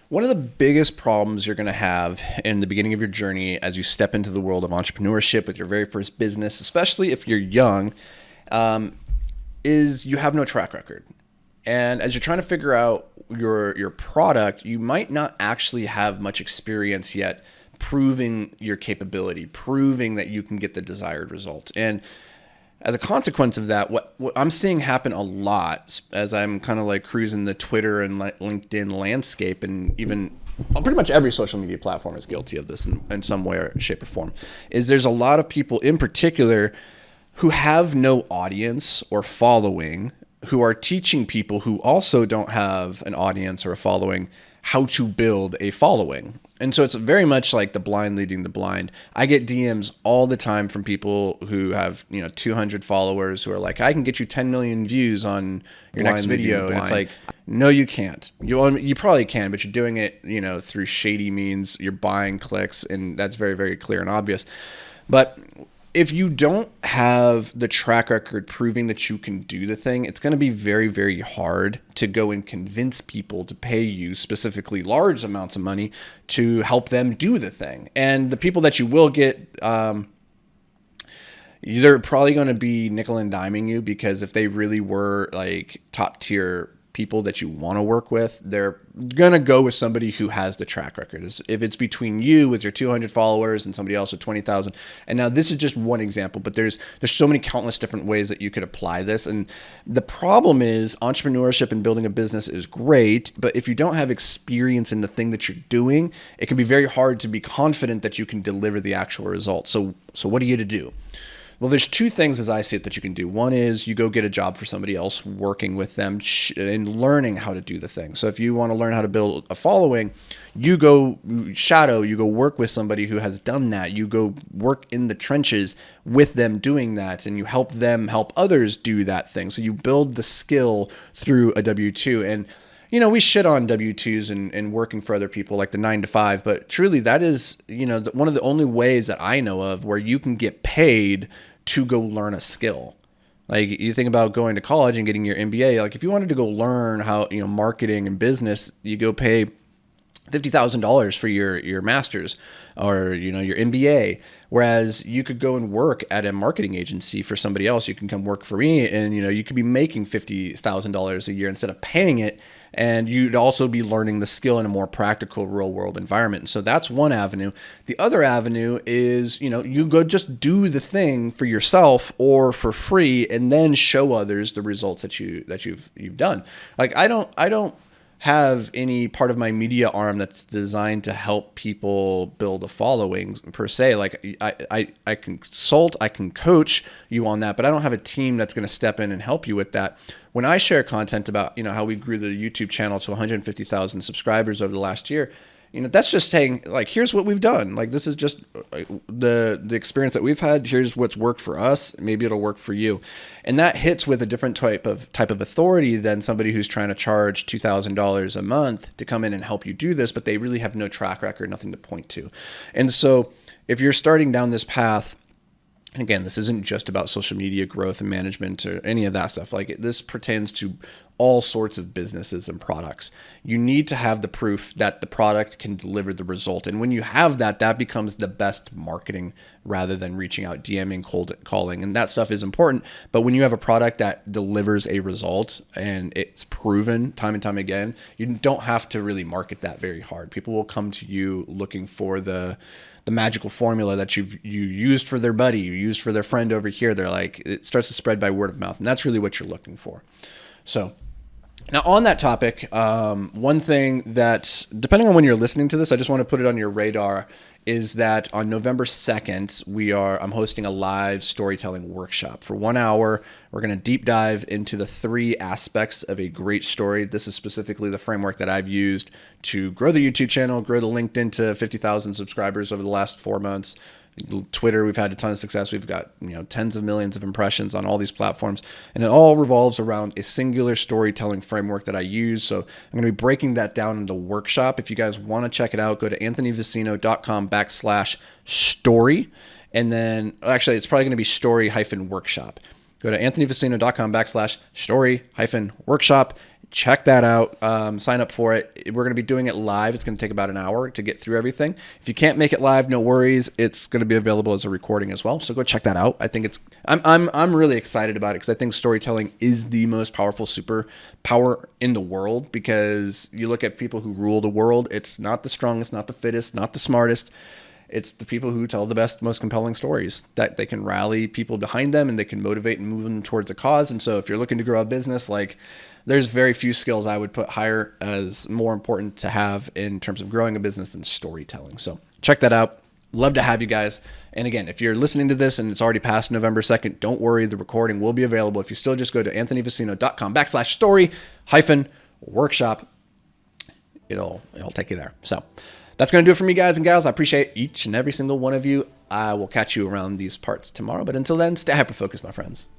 One of the biggest problems you're going to have in the beginning of your journey as you step into the world of entrepreneurship with your very first business, especially if you're young, is you have no track record. And as you're trying to figure out your product, you might not actually have much experience yet proving your capability, proving that you can get the desired result. And as a consequence of that, what I'm seeing happen a lot as I'm kind of like cruising the Twitter and LinkedIn landscape, and even pretty much every social media platform is guilty of this in some way or shape or form, is there's a lot of people in particular who have no audience or following, who are teaching people who also don't have an audience or a following how to build a following. And so it's very much like the blind leading the blind. I get DMs all the time from people who have, 200 followers who are like, I can get you 10 million views on your next video. And it's like, no, you can't. You probably can, but you're doing it, through shady means. You're buying clicks, and that's very, very clear and obvious. But if you don't have the track record proving that you can do the thing, it's going to be very, very hard to go and convince people to pay you specifically large amounts of money to help them do the thing. And the people that you will get, they're probably going to be nickel and diming you, because if they really were like top tier people that you want to work with, they're going to go with somebody who has the track record. If it's between you with your 200 followers and somebody else with 20,000. And now this is just one example, but there's so many countless different ways that you could apply this. And the problem is entrepreneurship and building a business is great, but if you don't have experience in the thing that you're doing, it can be very hard to be confident that you can deliver the actual result. So what are you to do? Well, there's two things as I see it that you can do. One is you go get a job for somebody else, working with them and learning how to do the thing. So if you want to learn how to build a following, you go work with somebody who has done that. You go work in the trenches with them doing that, and you help them help others do that thing. So you build the skill through a W-2. And we shit on W-2s and working for other people, like the 9 to 5, but truly that is, one of the only ways that I know of where you can get paid to go learn a skill. Like, you think about going to college and getting your MBA. Like, if you wanted to go learn how, marketing and business, you go pay $50,000 for your master's or, your MBA. Whereas you could go and work at a marketing agency for somebody else. You can come work for me, and, you could be making $50,000 a year instead of paying it. And you'd also be learning the skill in a more practical real world environment. And so that's one avenue. The other avenue is, you go just do the thing for yourself or for free, and then show others the results that you've done. Like, I don't have any part of my media arm that's designed to help people build a following per se. Like, I consult, I can coach you on that, but I don't have a team that's going to step in and help you with that. When I share content about, how we grew the YouTube channel to 150,000 subscribers over the last year, that's just saying, like, here's what we've done. Like, this is just the experience that we've had. Here's what's worked for us. Maybe it'll work for you. And that hits with a different type of authority than somebody who's trying to charge $2,000 a month to come in and help you do this, but they really have no track record, nothing to point to. And so if you're starting down this path, and again, this isn't just about social media growth and management or any of that stuff. Like, this pertains to all sorts of businesses and products. You need to have the proof that the product can deliver the result. And when you have that, that becomes the best marketing rather than reaching out, DMing, cold calling. And that stuff is important. But when you have a product that delivers a result and it's proven time and time again, you don't have to really market that very hard. People will come to you looking for the magical formula that you used for their buddy, you used for their friend over here. They're like, it starts to spread by word of mouth. And that's really what you're looking for. So now on that topic, one thing that, depending on when you're listening to this, I just want to put it on your radar, is that on November 2nd, I'm hosting a live storytelling workshop for 1 hour. We're going to deep dive into the 3 aspects of a great story. This is specifically the framework that I've used to grow the YouTube channel, grow the LinkedIn to 50,000 subscribers over the last 4 months. Twitter, we've had a ton of success. We've got tens of millions of impressions on all these platforms, and it all revolves around a singular storytelling framework that I use. So I'm going to be breaking that down into workshop. If you guys want to check it out, go to anthonyvicino.com/story, and then actually it's probably going to be story-workshop. Go to anthonyvicino.com/story-workshop. Check that out. Sign up for it. We're going to be doing it live. It's going to take about an hour to get through everything. If you can't make it live, no worries. It's going to be available as a recording as well. So go check that out. I think I'm really excited about it because I think storytelling is the most powerful superpower in the world, because you look at people who rule the world. It's not the strongest, not the fittest, not the smartest. It's the people who tell the best, most compelling stories that they can rally people behind them and they can motivate and move them towards a cause. And so if you're looking to grow a business, like, there's very few skills I would put higher as more important to have in terms of growing a business than storytelling. So check that out. Love to have you guys. And again, if you're listening to this and it's already past November 2nd, don't worry. The recording will be available. If you still just go to anthonyvicino.com/story-workshop, it'll take you there. So that's going to do it for me, guys and gals. I appreciate each and every single one of you. I will catch you around these parts tomorrow. But until then, stay hyper-focused, my friends.